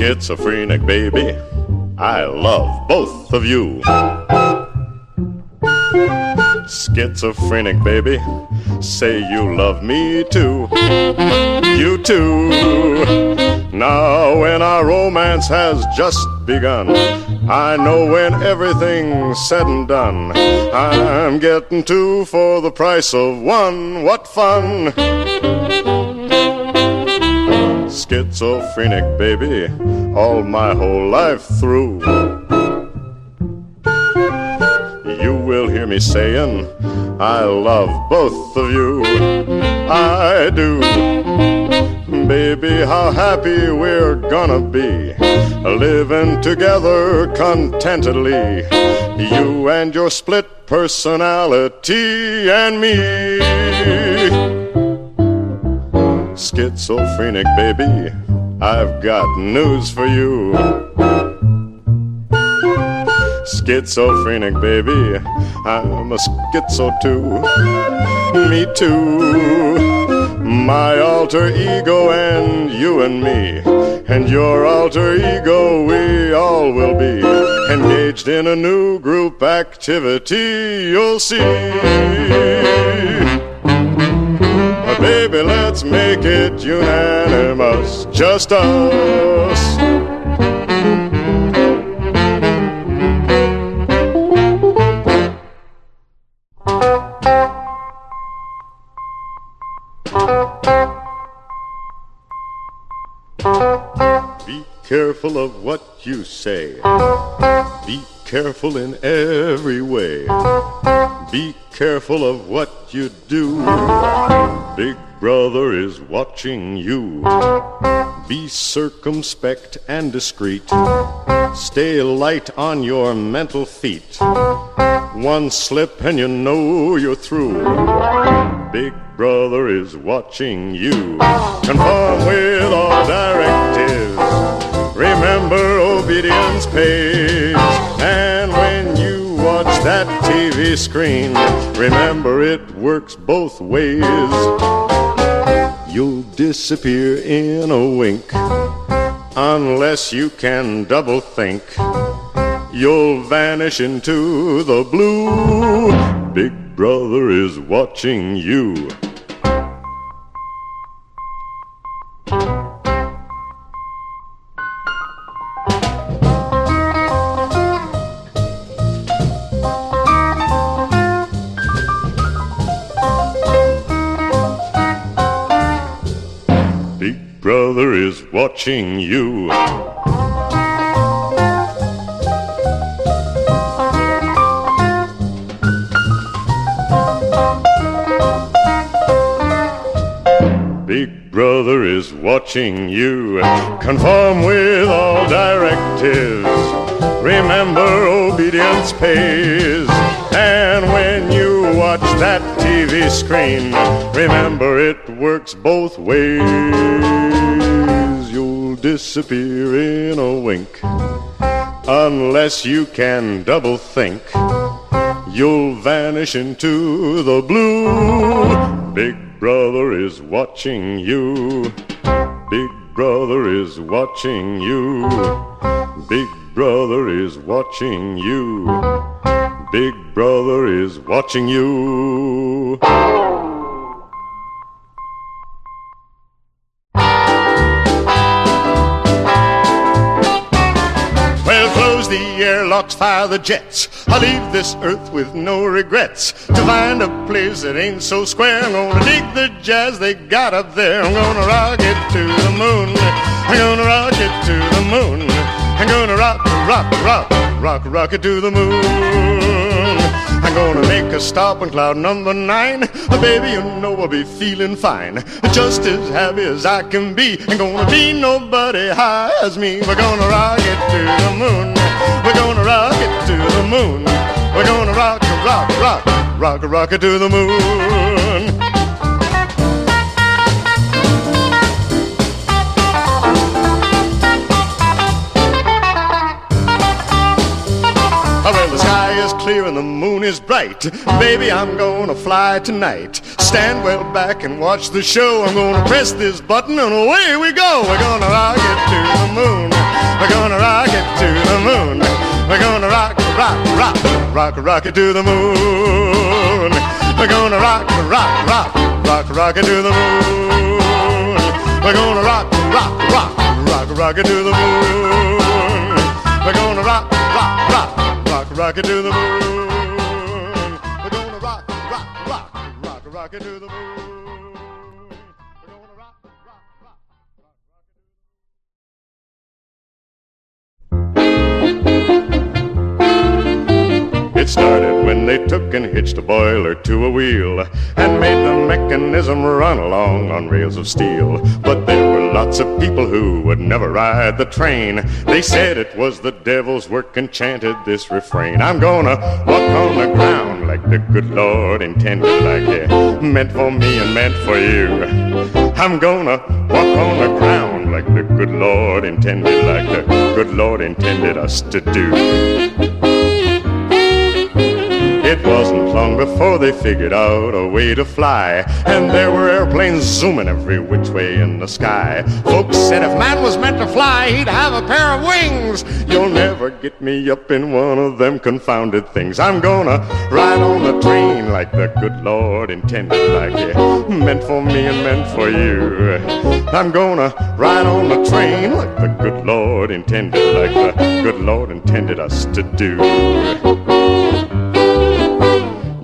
Schizophrenic baby, I love both of you. Schizophrenic baby, say you love me too. You too. Now when our romance has just begun, I know when everything's said and done, I'm getting two for the price of one. What fun! Schizophrenic baby, all my whole life through, you will hear me saying, I love both of you. I do. Baby, how happy we're gonna be, living together contentedly, you and your split personality and me. Schizophrenic baby, I've got news for you. Schizophrenic baby, I'm a schizo too. Me too. My alter ego and you and me, and your alter ego, we all will be engaged in a new group activity, you'll see. Baby, let's make it unanimous, just us. Be careful of what you say. Be careful in every way. Be careful of what you do. Big brother is watching you. Be circumspect and discreet. Stay light on your mental feet. One slip and you know you're through. Big brother is watching you. Conform with all directives. Remember, obedience pays. And when you watch that TV screen, remember it works both ways. You'll disappear in a wink, unless you can double think. You'll vanish into the blue. Big brother is watching you. Big brother is watching you. Big brother is watching you. Conform with all directives. Remember, obedience pays. And when you watch that TV screen, remember it works both ways. You'll disappear in a wink, unless you can double think. You'll vanish into the blue. Big brother is watching you. Big brother is watching you. Big brother is watching you. Big brother is watching you. Well, close the airlocks, fire the jets. I'll leave this earth with no regrets, to find a place that ain't so square. I'm gonna dig the jazz they got up there. I'm gonna rock it to the moon. I'm gonna rock it to the moon. I'm gonna rock, rock, rock, rock, rock it to the moon. I'm gonna make a stop on cloud number 9. Baby, you know I'll be feeling fine, just as happy as I can be. Ain't gonna be nobody high as me. We're gonna rock it to the moon. We're gonna rock it to the moon. We're gonna rock, rock, rock, rock, rock it to the moon. Well, the sky is clear clear and the moon is bright. Baby, I'm gonna fly tonight. Stand well back and watch the show. I'm gonna press this button and away we go. We're gonna rock it to the moon. We're gonna rock it to the moon. We're gonna rock, rock, rock, rock, rock it to the moon. We're gonna rock, rock, rock, rock, rock it to the moon. We're gonna rock, rock, rock, rock, rock it to the moon. We're gonna rock, rock, rock, rock, rock it to the moon. We're gonna rock, rock, rock, rock, rock it to the moon. We're gonna rock, rock, rock, rock, rock it to the moon. It started when they took and hitched a boiler to a wheel and made the mechanism run along on rails of steel. But there were lots of people who would never ride the train. They said it was the devil's work and chanted this refrain: I'm gonna walk on the ground like the good Lord intended, like it meant for me and meant for you. I'm gonna walk on the ground like the good Lord intended, like the good Lord intended us to do. It wasn't long before they figured out a way to fly, and there were airplanes zooming every which way in the sky. Folks said if man was meant to fly, he'd have a pair of wings. You'll never get me up in one of them confounded things. I'm gonna ride on the train like the good Lord intended, like it meant for me and meant for you. I'm gonna ride on the train like the good Lord intended, like the good Lord intended us to do.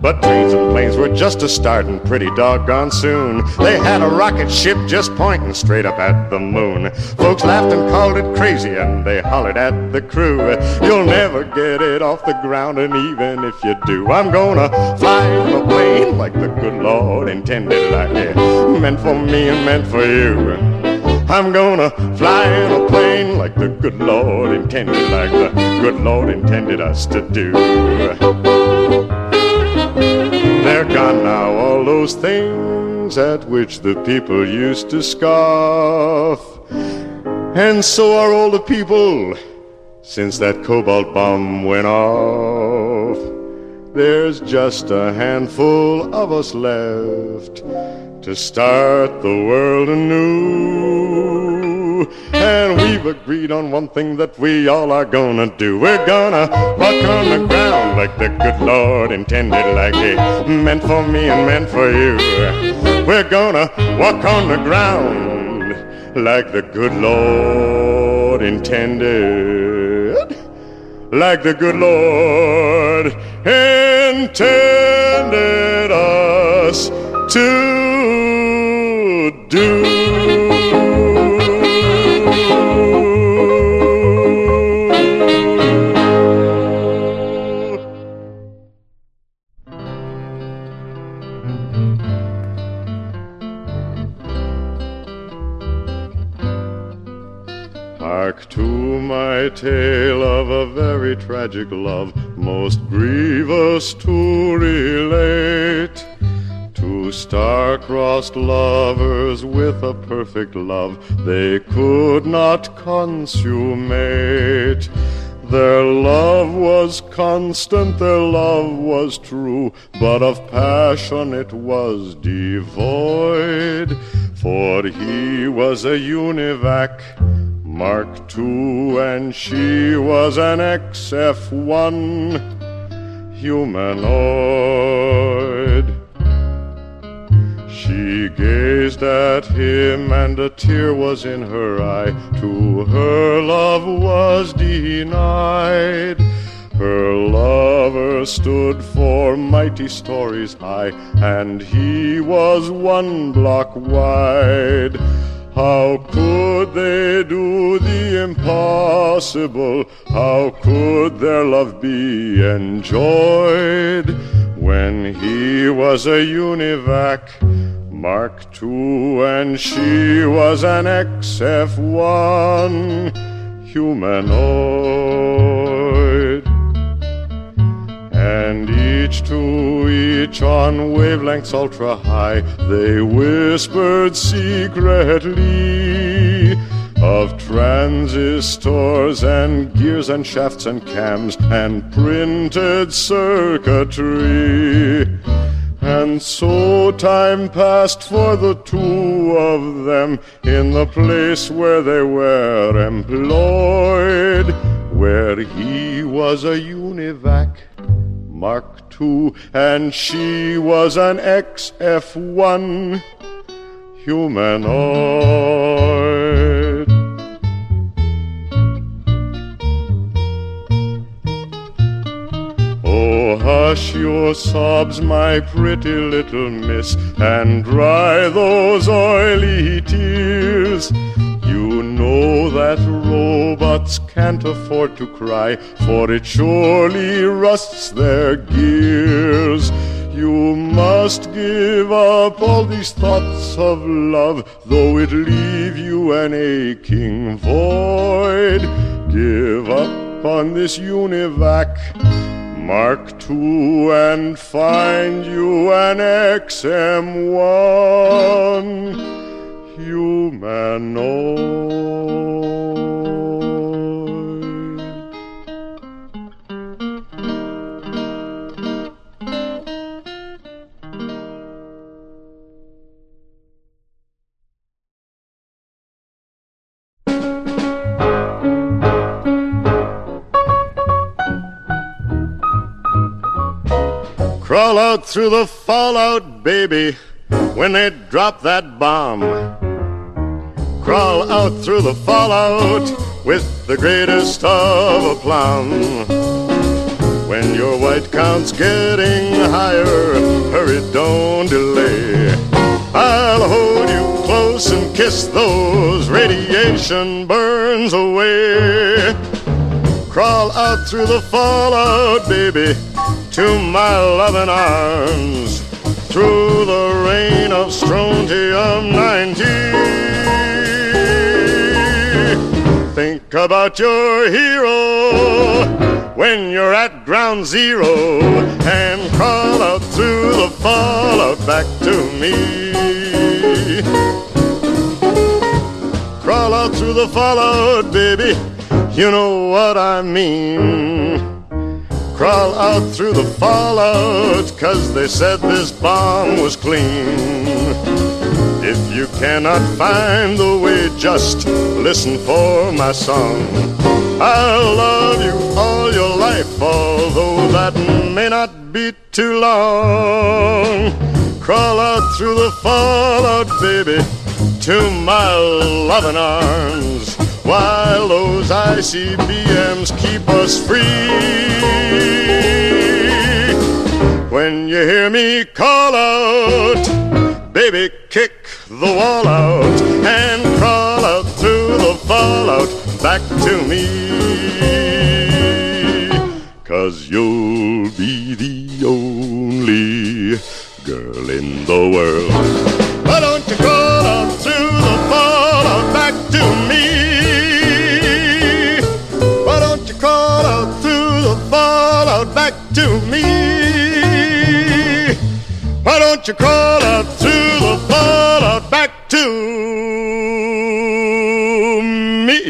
But trains and planes were just a-startin' pretty doggone soon. They had a rocket ship just pointing straight up at the moon. Folks laughed and called it crazy, and they hollered at the crew, you'll never get it off the ground, and even if you do, I'm gonna fly in a plane like the good Lord intended, like it meant for me and meant for you. I'm gonna fly in a plane like the good Lord intended, like the good Lord intended us to do. They're gone now, all those things at which the people used to scoff. And so are all the people since that cobalt bomb went off. There's just a handful of us left to start the world anew. And we've agreed on one thing that we all are gonna do. We're gonna walk on the ground like the good Lord intended, like it meant for me and meant for you. We're gonna walk on the ground like the good Lord intended, like the good Lord intended us to do. Hark to my tale of a very tragic love, most grievous to relate. Two star-crossed lovers with a perfect love they could not consummate. Their love was constant, their love was true, but of passion it was devoid. For he was a univac, Mark II, and she was an XF1 humanoid. She gazed at him and a tear was in her eye. To her love was denied. Her lover stood for mighty stories high, and he was 1 block wide. How could they do the impossible? How could their love be enjoyed when he was a univac, Mark II, and she was an XF1 humanoid? And each to each on wavelengths ultra high, they whispered secretly of transistors and gears and shafts and cams and printed circuitry. And so time passed for the two of them in the place where they were employed, where he was a UNIVAC Mark II and she was an XF1 humanoid. Oh, hush your sobs, my pretty little miss, and dry those oily tears. You know that robots can't afford to cry, for it surely rusts their gears. You must give up all these thoughts of love, though it leave you an aching void. Give up on this UNIVAC Mark II and find you an XM1 humanoid. Crawl out through the fallout, baby, when they drop that bomb. Crawl out through the fallout with the greatest of aplomb. When your white count's getting higher, hurry, don't delay. I'll hold you close and kiss those radiation burns away. Crawl out through the fallout, baby, to my loving arms, through the rain of strontium-90. Think about your hero when you're at ground zero, and crawl out through the fallout back to me. Crawl out through the fallout, baby, you know what I mean. Crawl out through the fallout, 'cause they said this bomb was clean. If you cannot find the way, just listen for my song. I'll love you all your life, although that may not be too long. Crawl out through the fallout, baby, to my loving arms, while those ICBMs keep us free. When you hear me call out, baby, kick the wall out and crawl out through the fallout back to me. 'Cause you'll be the only girl in the world. Why don't you crawl out through the fallout back to me? Why don't you crawl out through the fallout back to me? Why don't you crawl out through the fallout back to me?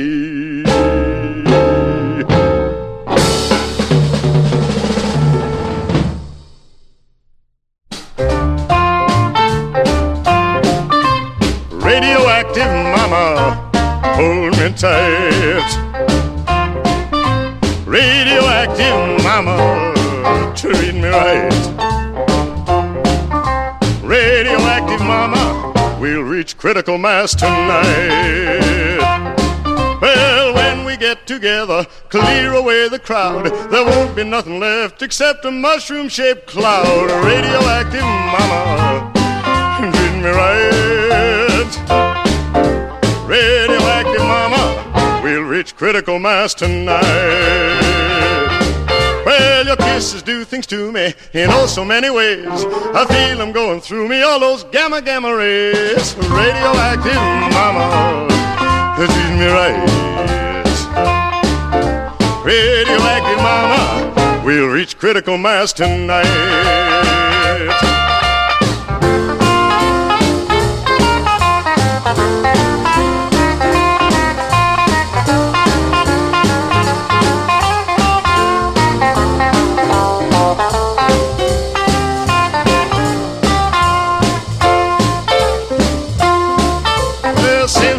Radioactive mama, hold me tight. Radioactive mama, treat me right. Radioactive mama, we'll reach critical mass tonight. Well, when we get together, clear away the crowd, there won't be nothing left except a mushroom-shaped cloud. Radioactive mama, treat me right. Radioactive mama, we'll reach critical mass tonight. Well, your kisses do things to me in oh so many ways. I feel them going through me, all those gamma rays. Radioactive mama, treat me right. Radioactive mama, we'll reach critical mass tonight.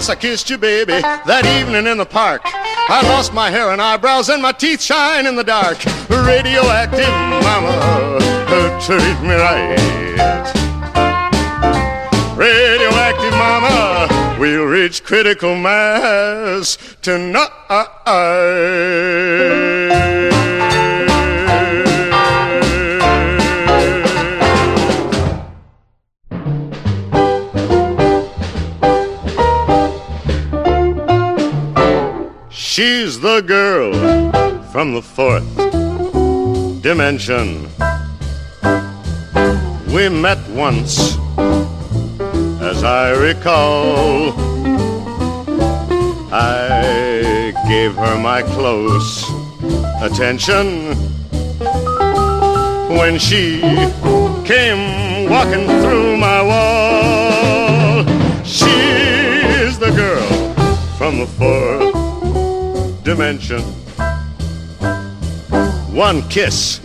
once I kissed you, baby, that evening in the park. I lost my hair and eyebrows and my teeth shine in the dark. Radioactive mama, treat me right. Radioactive mama, we'll reach critical mass tonight. She's the girl from the fourth dimension. We met once, as I recall. I gave her my close attention when she came walking through my wall. She's the girl from the fourth dimension. One kiss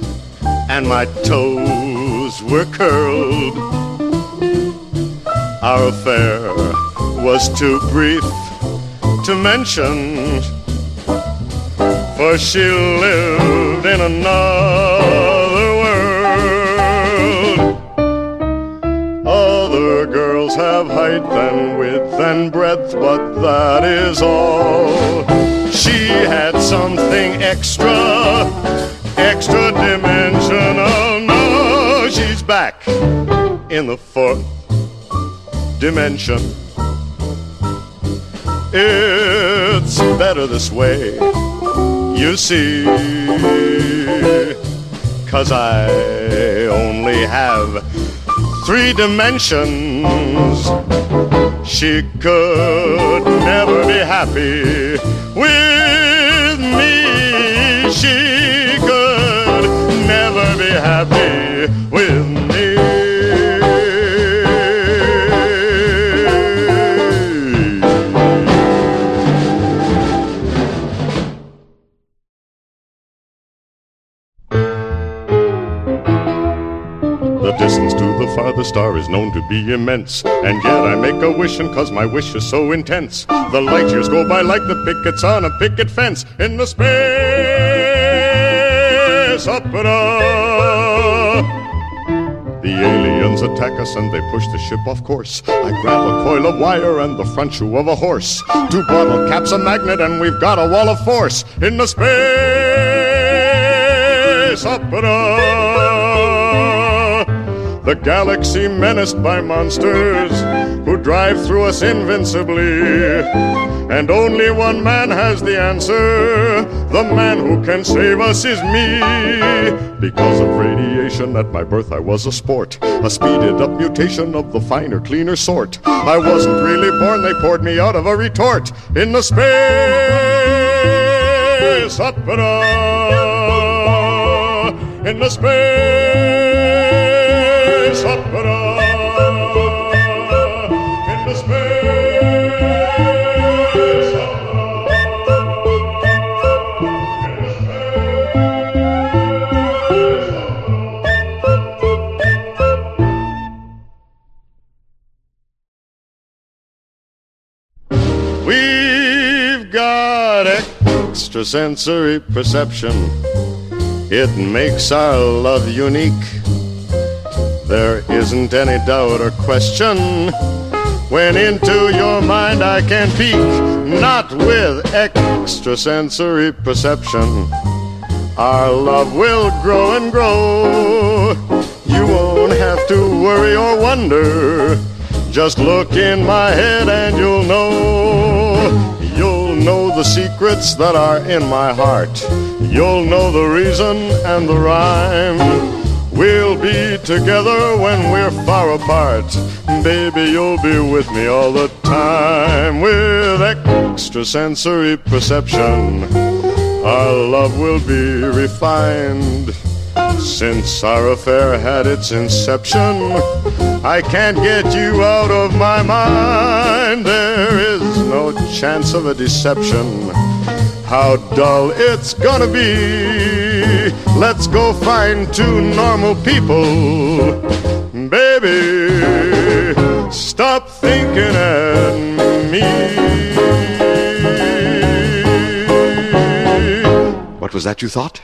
and my toes were curled. Our affair was too brief to mention, for she lived in another world. Other girls have height and width and breadth, but that is all. She had something extra dimensional. No, she's back in the fourth dimension. It's better this way, you see, 'cause I only have 3 dimensions. She could never be happy with me. She could never be happy with me. The distance to the farthest star is known to be immense, and yet I make a wishing 'cause my wish is so intense. The light years go by like the pickets on a picket fence in the space opera. The aliens attack us and they push the ship off course. I grab a coil of wire and the front shoe of a horse. 2 bottle caps, a magnet, and we've got a wall of force in the space opera. The galaxy menaced by monsters who drive through us invincibly. And only one man has the answer. The man who can save us is me. Because of radiation at my birth I was a sport, a speeded up mutation of the finer, cleaner sort. I wasn't really born, they poured me out of a retort in the space opera. In the space opera. In the space opera. In the space opera. We've got extrasensory perception. It makes our love unique. There isn't any doubt or question. When into your mind I can peek. Not with extrasensory perception. Our love will grow and grow. You won't have to worry or wonder. Just look in my head and you'll know. You'll know the secrets that are in my heart. You'll know the reason and the rhyme. We'll be together when we're far apart. Baby, you'll be with me all the time. With extrasensory perception, our love will be refined. Since our affair had its inception, I can't get you out of my mind. There is no chance of a deception. How dull it's gonna be. Let's go find 2 normal people. Baby, stop thinking at me. Was that you thought?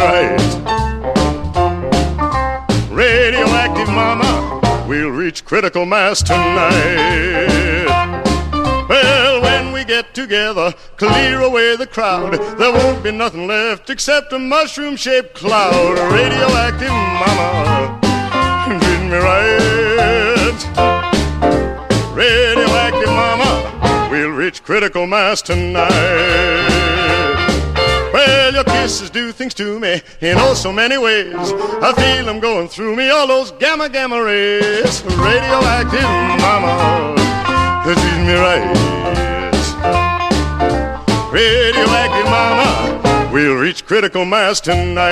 right. Radioactive mama, we'll reach critical mass tonight. Well, when we get together, clear away the crowd, there won't be nothing left except a mushroom-shaped cloud. Radioactive mama, treat me right. Radioactive mama, we'll reach critical mass tonight. Well, your kisses do things to me in oh so many ways. I feel them going through me, all those gamma rays. Radioactive mama, treat me right. Radioactive mama, we'll reach critical mass tonight.